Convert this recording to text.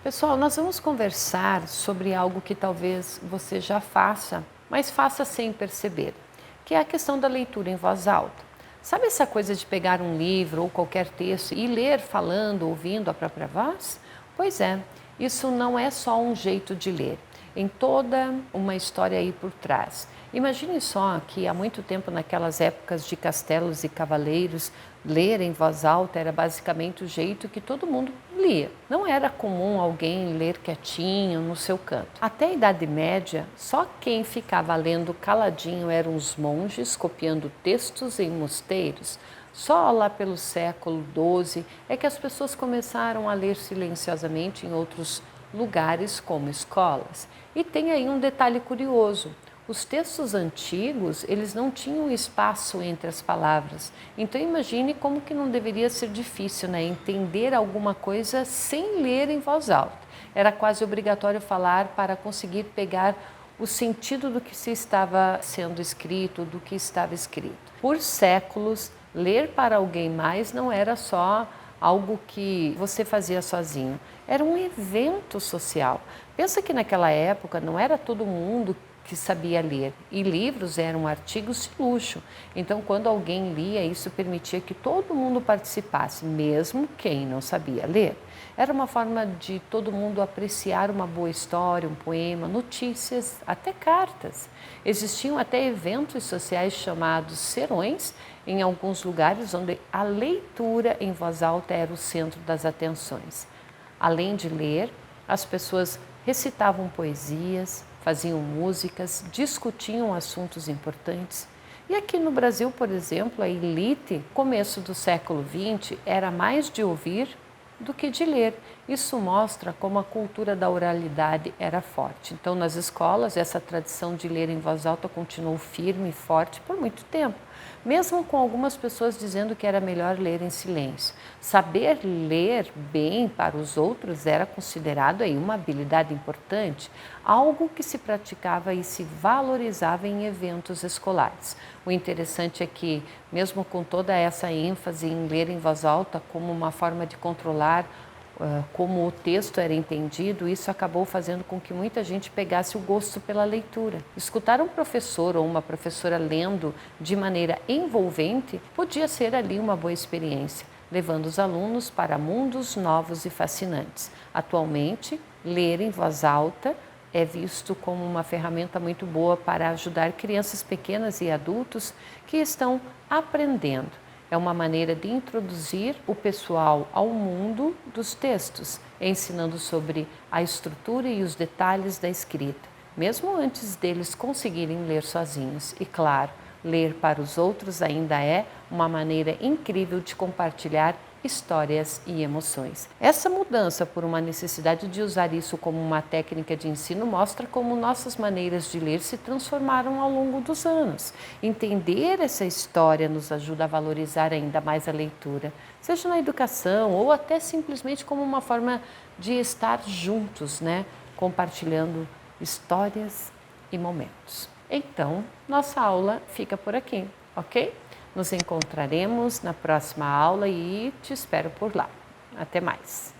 Pessoal, nós vamos conversar sobre algo que talvez você já faça, mas faça sem perceber, que é a questão da leitura em voz alta. Sabe essa coisa de pegar um livro ou qualquer texto e ler falando, ouvindo a própria voz? Pois é, isso não é só um jeito de ler, em toda uma história aí por trás. Imagine só que há muito tempo, naquelas épocas de castelos e cavaleiros, ler em voz alta era basicamente o jeito que todo mundo lia. Não era comum alguém ler quietinho no seu canto. Até a Idade Média, só quem ficava lendo caladinho eram os monges, copiando textos em mosteiros. Só lá pelo século XII é que as pessoas começaram a ler silenciosamente em outros lugares, como escolas. E tem aí um detalhe curioso. Os textos antigos, eles não tinham espaço entre as palavras. Então imagine como que não deveria ser difícil, né? Entender alguma coisa sem ler em voz alta. Era quase obrigatório falar para conseguir pegar o sentido do que se estava sendo escrito, do que estava escrito. Por séculos, ler para alguém mais não era só algo que você fazia sozinho, era um evento social. Pensa que naquela época não era todo mundo que sabia ler, e livros eram artigos de luxo. Então, quando alguém lia, isso permitia que todo mundo participasse, mesmo quem não sabia ler. Era uma forma de todo mundo apreciar uma boa história, um poema, notícias, até cartas. Existiam até eventos sociais chamados serões, em alguns lugares onde a leitura em voz alta era o centro das atenções. Além de ler, as pessoas recitavam poesias, faziam músicas, discutiam assuntos importantes. E aqui no Brasil, por exemplo, a elite, começo do século XX, era mais de ouvir do que de ler. Isso mostra como a cultura da oralidade era forte. Então, nas escolas, essa tradição de ler em voz alta continuou firme e forte por muito tempo, mesmo com algumas pessoas dizendo que era melhor ler em silêncio. Saber ler bem para os outros era considerado aí uma habilidade importante, algo que se praticava e se valorizava em eventos escolares. O interessante é que, mesmo com toda essa ênfase em ler em voz alta como uma forma de controlar como o texto era entendido, isso acabou fazendo com que muita gente pegasse o gosto pela leitura. Escutar um professor ou uma professora lendo de maneira envolvente podia ser ali uma boa experiência, levando os alunos para mundos novos e fascinantes. Atualmente, ler em voz alta é visto como uma ferramenta muito boa para ajudar crianças pequenas e adultos que estão aprendendo. É uma maneira de introduzir o pessoal ao mundo dos textos, ensinando sobre a estrutura e os detalhes da escrita, mesmo antes deles conseguirem ler sozinhos. E claro, ler para os outros ainda é uma maneira incrível de compartilhar histórias e emoções. Essa mudança por uma necessidade de usar isso como uma técnica de ensino mostra como nossas maneiras de ler se transformaram ao longo dos anos. Entender essa história nos ajuda a valorizar ainda mais a leitura, seja na educação ou até simplesmente como uma forma de estar juntos, né? Compartilhando histórias e momentos. Então, nossa aula fica por aqui, ok? Nos encontraremos na próxima aula e te espero por lá. Até mais!